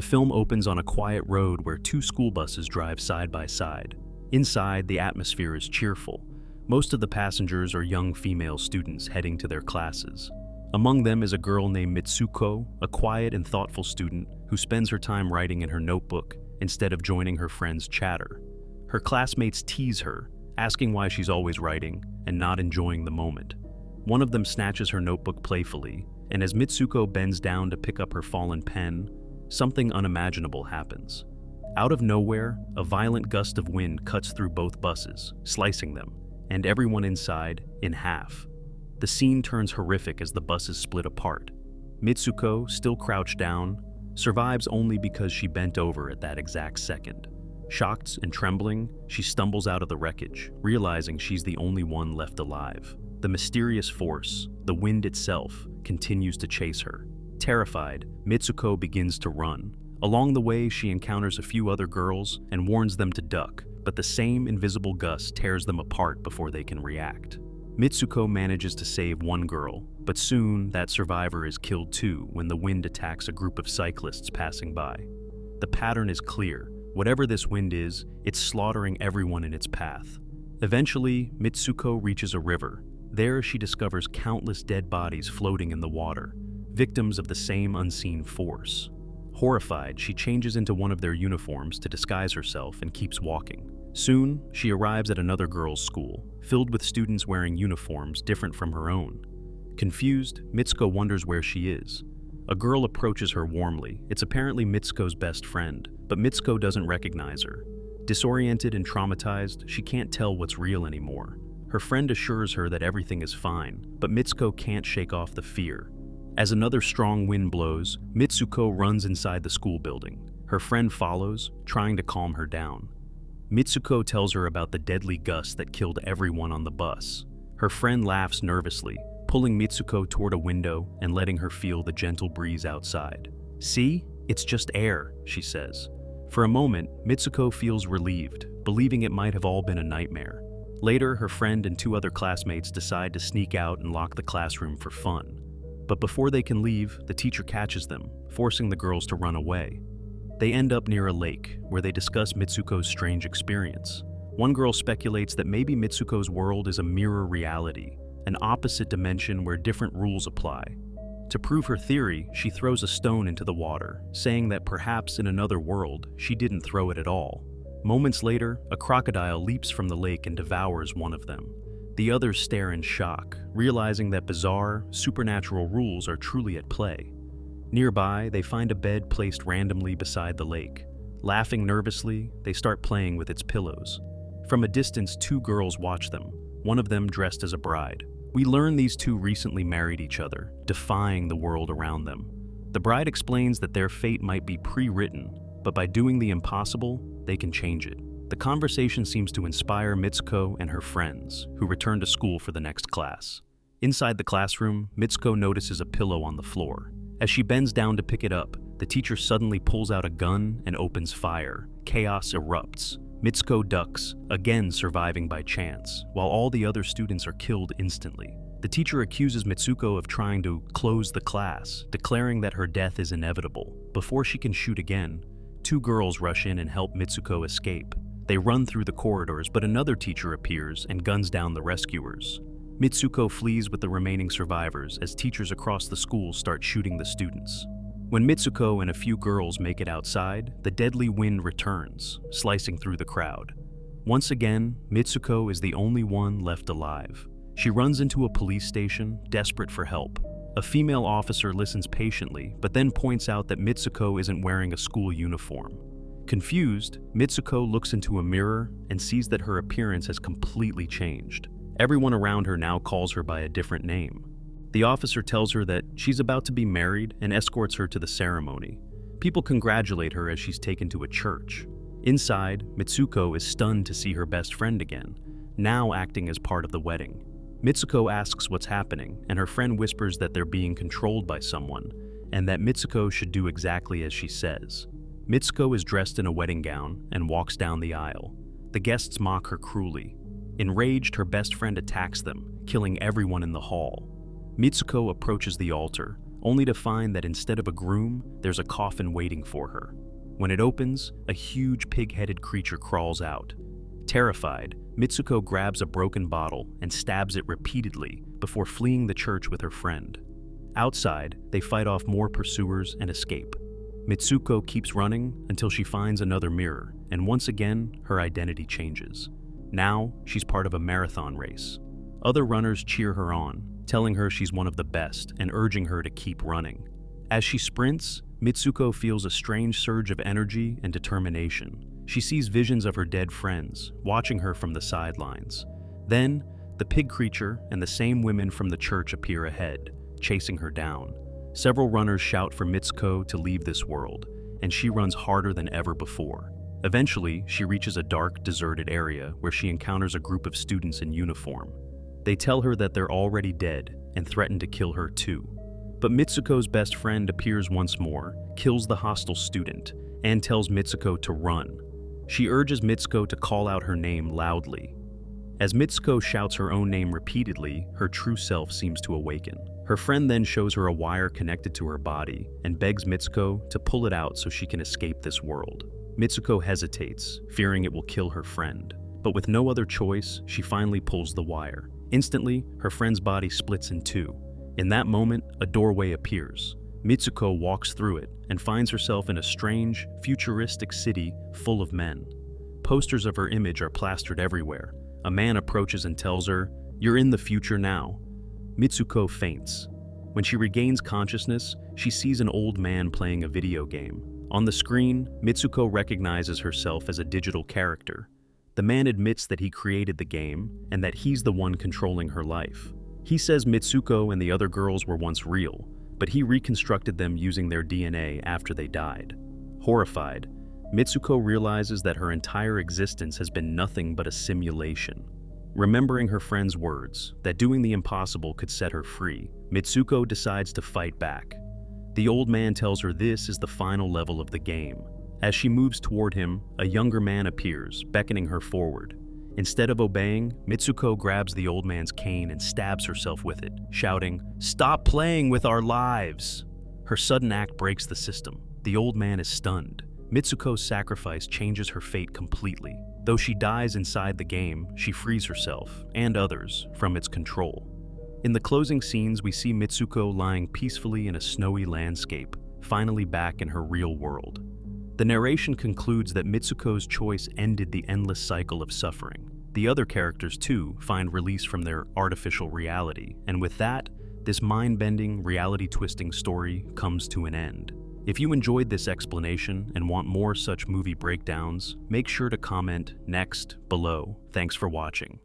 film opens on a quiet road where two school buses drive side by side. Inside, the atmosphere is cheerful. Most of the passengers are young female students heading to their classes. Among them is a girl named Mitsuko, a quiet and thoughtful student who spends her time writing in her notebook instead of joining her friends' chatter. Her classmates tease her, asking why she's always writing and not enjoying the moment. One of them snatches her notebook playfully, and as Mitsuko bends down to pick up her fallen pen, something unimaginable happens. Out of nowhere, a violent gust of wind cuts through both buses, slicing them, and everyone inside in half. The scene turns horrific as the buses split apart. Mitsuko, still crouched down, survives only because she bent over at that exact second. Shocked and trembling, she stumbles out of the wreckage, realizing she's the only one left alive. The mysterious force, the wind itself, continues to chase her. Terrified, Mitsuko begins to run. Along the way, she encounters a few other girls and warns them to duck, but the same invisible gust tears them apart before they can react. Mitsuko manages to save one girl, but soon that survivor is killed too when the wind attacks a group of cyclists passing by. The pattern is clear. Whatever this wind is, it's slaughtering everyone in its path. Eventually, Mitsuko reaches a river. There, she discovers countless dead bodies floating in the water, victims of the same unseen force. Horrified, she changes into one of their uniforms to disguise herself and keeps walking. Soon, she arrives at another girls' school, filled with students wearing uniforms different from her own. Confused, Mitsuko wonders where she is. A girl approaches her warmly. It's apparently Mitsuko's best friend, but Mitsuko doesn't recognize her. Disoriented and traumatized, she can't tell what's real anymore. Her friend assures her that everything is fine, but Mitsuko can't shake off the fear. As another strong wind blows, Mitsuko runs inside the school building. Her friend follows, trying to calm her down. Mitsuko tells her about the deadly gust that killed everyone on the bus. Her friend laughs nervously, pulling Mitsuko toward a window and letting her feel the gentle breeze outside. "See? It's just air," she says. For a moment, Mitsuko feels relieved, believing it might have all been a nightmare. Later, her friend and two other classmates decide to sneak out and lock the classroom for fun. But before they can leave, the teacher catches them, forcing the girls to run away. They end up near a lake, where they discuss Mitsuko's strange experience. One girl speculates that maybe Mitsuko's world is a mirror reality, an opposite dimension where different rules apply. To prove her theory, she throws a stone into the water, saying that perhaps in another world, she didn't throw it at all. Moments later, a crocodile leaps from the lake and devours one of them. The others stare in shock, realizing that bizarre, supernatural rules are truly at play. Nearby, they find a bed placed randomly beside the lake. Laughing nervously, they start playing with its pillows. From a distance, two girls watch them, one of them dressed as a bride. We learn these two recently married each other, defying the world around them. The bride explains that their fate might be pre-written, but by doing the impossible, they can change it. The conversation seems to inspire Mitsuko and her friends, who return to school for the next class. Inside the classroom, Mitsuko notices a pillow on the floor. As she bends down to pick it up, the teacher suddenly pulls out a gun and opens fire. Chaos erupts. Mitsuko ducks, again surviving by chance, while all the other students are killed instantly. The teacher accuses Mitsuko of trying to close the class, declaring that her death is inevitable. Before she can shoot again, two girls rush in and help Mitsuko escape. They run through the corridors, but another teacher appears and guns down the rescuers. Mitsuko flees with the remaining survivors as teachers across the school start shooting the students. When Mitsuko and a few girls make it outside, the deadly wind returns, slicing through the crowd. Once again, Mitsuko is the only one left alive. She runs into a police station, desperate for help. A female officer listens patiently, but then points out that Mitsuko isn't wearing a school uniform. Confused, Mitsuko looks into a mirror and sees that her appearance has completely changed. Everyone around her now calls her by a different name. The officer tells her that she's about to be married and escorts her to the ceremony. People congratulate her as she's taken to a church. Inside, Mitsuko is stunned to see her best friend again, now acting as part of the wedding. Mitsuko asks what's happening, and her friend whispers that they're being controlled by someone, and that Mitsuko should do exactly as she says. Mitsuko is dressed in a wedding gown and walks down the aisle. The guests mock her cruelly. Enraged, her best friend attacks them, killing everyone in the hall. Mitsuko approaches the altar, only to find that instead of a groom, there's a coffin waiting for her. When it opens, a huge pig-headed creature crawls out. Terrified, Mitsuko grabs a broken bottle and stabs it repeatedly before fleeing the church with her friend. Outside, they fight off more pursuers and escape. Mitsuko keeps running until she finds another mirror, and once again, her identity changes. Now, she's part of a marathon race. Other runners cheer her on, telling her she's one of the best and urging her to keep running. As she sprints, Mitsuko feels a strange surge of energy and determination. She sees visions of her dead friends, watching her from the sidelines. Then, the pig creature and the same women from the church appear ahead, chasing her down. Several runners shout for Mitsuko to leave this world, and she runs harder than ever before. Eventually, she reaches a dark, deserted area where she encounters a group of students in uniform. They tell her that they're already dead and threaten to kill her too. But Mitsuko's best friend appears once more, kills the hostile student, and tells Mitsuko to run. She urges Mitsuko to call out her name loudly. As Mitsuko shouts her own name repeatedly, her true self seems to awaken. Her friend then shows her a wire connected to her body and begs Mitsuko to pull it out so she can escape this world. Mitsuko hesitates, fearing it will kill her friend. But with no other choice, she finally pulls the wire. Instantly, her friend's body splits in two. In that moment, a doorway appears. Mitsuko walks through it and finds herself in a strange, futuristic city full of men. Posters of her image are plastered everywhere. A man approaches and tells her, "You're in the future now." Mitsuko faints. When she regains consciousness, she sees an old man playing a video game. On the screen, Mitsuko recognizes herself as a digital character. The man admits that he created the game and that he's the one controlling her life. He says Mitsuko and the other girls were once real, but he reconstructed them using their DNA after they died. Horrified, Mitsuko realizes that her entire existence has been nothing but a simulation. Remembering her friend's words, that doing the impossible could set her free, Mitsuko decides to fight back. The old man tells her this is the final level of the game. As she moves toward him, a younger man appears, beckoning her forward. Instead of obeying, Mitsuko grabs the old man's cane and stabs herself with it, shouting, "Stop playing with our lives!" Her sudden act breaks the system. The old man is stunned. Mitsuko's sacrifice changes her fate completely. Though she dies inside the game, she frees herself, and others, from its control. In the closing scenes, we see Mitsuko lying peacefully in a snowy landscape, finally back in her real world. The narration concludes that Mitsuko's choice ended the endless cycle of suffering. The other characters, too, find release from their artificial reality, and with that, this mind-bending, reality-twisting story comes to an end. If you enjoyed this explanation and want more such movie breakdowns, make sure to comment next below. Thanks for watching.